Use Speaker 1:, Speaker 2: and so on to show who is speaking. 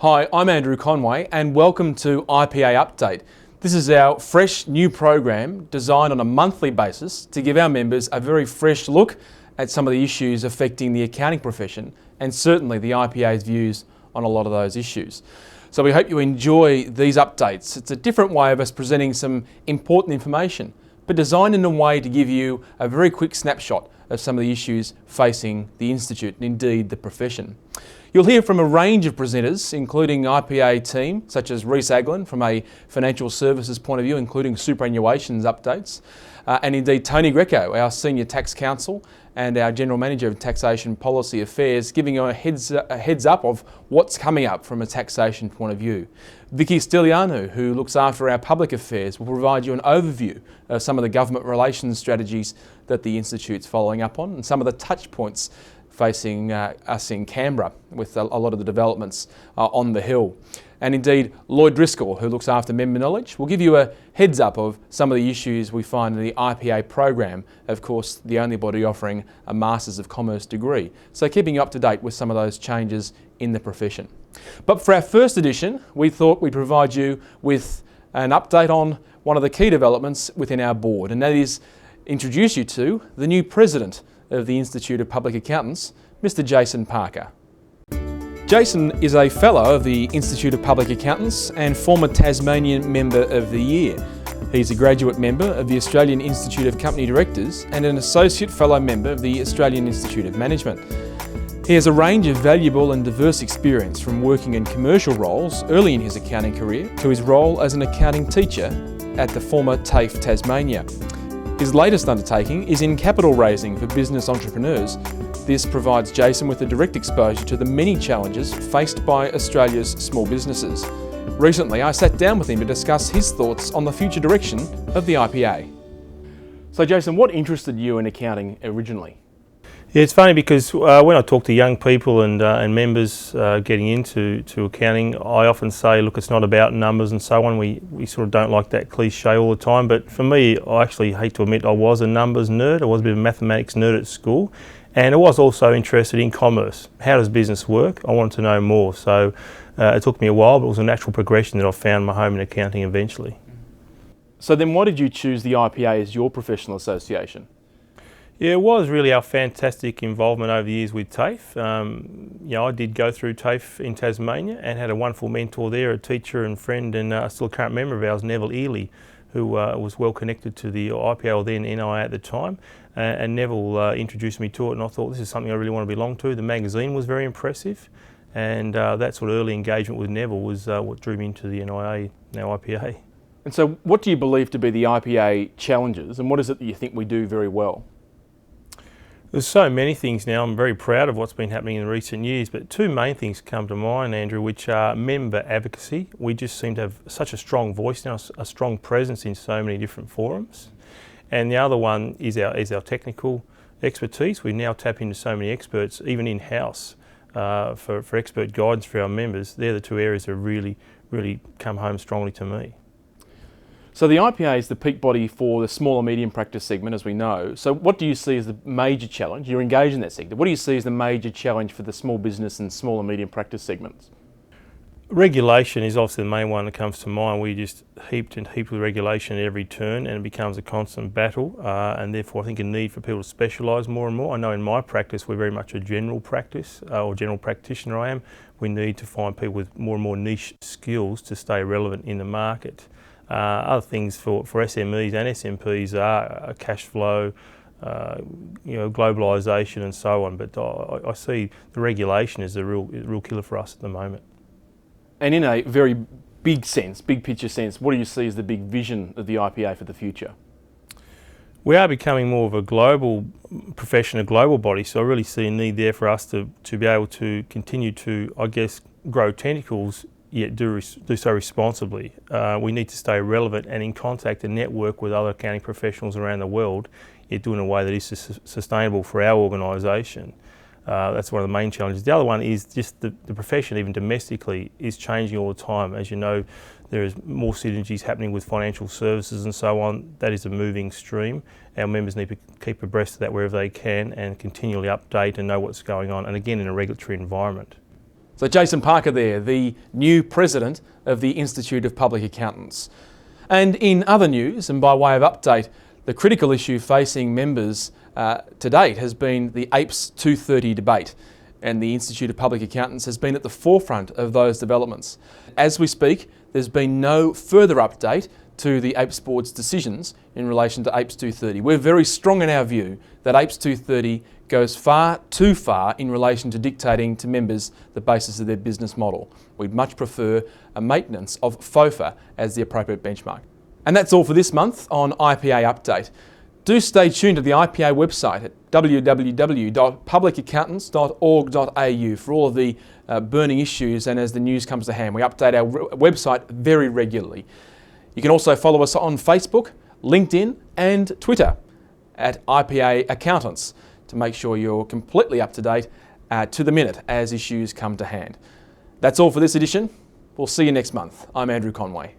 Speaker 1: Hi, I'm Andrew Conway and welcome to IPA Update. This is our fresh new program designed on a monthly basis to give our members a very fresh look at some of the issues affecting the accounting profession and certainly the IPA's views on a lot of those issues. So we hope you enjoy these updates. It's a different way of us presenting some important information, but designed in a way to give you a very quick snapshot of some of the issues facing the Institute and indeed the profession. You'll hear from a range of presenters, including IPA team, such as Reece Agland from a financial services point of view, including superannuations updates, and indeed Tony Greco, our Senior Tax Counsel and our General Manager of Taxation Policy Affairs, giving you a heads up of what's coming up from a taxation point of view. Vicki Stylianou, who looks after our public affairs, will provide you an overview of some of the government relations strategies that the Institute's following up on and some of the touch points facing us in Canberra with a lot of the developments on the Hill. And indeed, Lloyd Driscoll, who looks after member knowledge, will give you a heads up of some of the issues we find in the IPA program, of course the only body offering a Masters of Commerce degree. So keeping you up to date with some of those changes in the profession. But for our first edition, we thought we'd provide you with an update on one of the key developments within our board, and that is introduce you to the new President of the Institute of Public Accountants, Mr. Jason Parker. Jason is a Fellow of the Institute of Public Accountants and former Tasmanian Member of the Year. He's a graduate member of the Australian Institute of Company Directors and an Associate Fellow Member of the Australian Institute of Management. He has a range of valuable and diverse experience from working in commercial roles early in his accounting career to his role as an accounting teacher at the former TAFE Tasmania. His latest undertaking is in capital raising for business entrepreneurs. This provides Jason with a direct exposure to the many challenges faced by Australia's small businesses. Recently, I sat down with him to discuss his thoughts on the future direction of the IPA. So Jason, what interested you in accounting originally?
Speaker 2: Yeah, it's funny because when I talk to young people and members getting into accounting, I often say, look, it's not about numbers and so on. We sort of don't like that cliche all the time. But for me, I actually hate to admit I was a numbers nerd. I was a bit of a mathematics nerd at school. And I was also interested in commerce. How does business work? I wanted to know more. So it took me a while, but it was a natural progression that I found my home in accounting eventually.
Speaker 1: So then why did you choose the IPA as your professional association?
Speaker 2: Yeah, it was really our fantastic involvement over the years with TAFE. I did go through TAFE in Tasmania and had a wonderful mentor there, a teacher and friend and still a current member of ours, Neville Ely, who was well connected to the IPA or then NIA at the time. And Neville introduced me to it, and I thought this is something I really want to belong to. The magazine was very impressive, and that sort of early engagement with Neville was what drew me into the NIA, now IPA.
Speaker 1: And so what do you believe to be the IPA challenges, and what is it that you think we do very well?
Speaker 2: There's so many things now. I'm very proud of what's been happening in recent years, but two main things come to mind, Andrew, which are member advocacy. We just seem to have such a strong voice now, a strong presence in so many different forums. And the other one is our technical expertise. We now tap into so many experts, even in-house, for expert guidance for our members. They're the two areas that really come home strongly to me.
Speaker 1: So the IPA is the peak body for the small and medium practice segment, as we know. So what do you see as the major challenge? You're engaged in that sector. What do you see as the major challenge for the small business and small and medium practice segments?
Speaker 2: Regulation is obviously the main one that comes to mind. We just heaped with regulation at every turn, and it becomes a constant battle, and therefore I think a need for people to specialise more and more. I know in my practice we're very much a general practice, or general practitioner I am. We need to find people with more and more niche skills to stay relevant in the market. Other things for SMEs and SMPs are cash flow, globalisation and so on, but I see the regulation as a real killer for us at the moment.
Speaker 1: And in a very big sense, big picture sense, what do you see as the big vision of the IPA for the future?
Speaker 2: We are becoming more of a global profession, a global body, so I really see a need there for us to be able to continue to, I guess, grow tentacles, yet do so responsibly. We need to stay relevant and in contact and network with other accounting professionals around the world, yet do it in a way that is sustainable for our organisation. That's one of the main challenges. The other one is just the profession, even domestically, is changing all the time. As you know, there is more synergies happening with financial services and so on. That is a moving stream. Our members need to keep abreast of that wherever they can and continually update and know what's going on, and again in a regulatory environment.
Speaker 1: So Jason Parker there, the new president of the Institute of Public Accountants. And in other news, and by way of update, the critical issue facing members to date has been the APES 230 debate, and the Institute of Public Accountants has been at the forefront of those developments. As we speak, there's been no further update to the APES Board's decisions in relation to APES 230. We're very strong in our view that APES 230 goes far too far in relation to dictating to members the basis of their business model. We'd much prefer a maintenance of FOFA as the appropriate benchmark. And that's all for this month on IPA Update. Do stay tuned to the IPA website at www.publicaccountants.org.au for all of the burning issues and as the news comes to hand. We update our website very regularly. You can also follow us on Facebook, LinkedIn and Twitter at IPA Accountants to make sure you're completely up to date to the minute as issues come to hand. That's all for this edition. We'll see you next month. I'm Andrew Conway.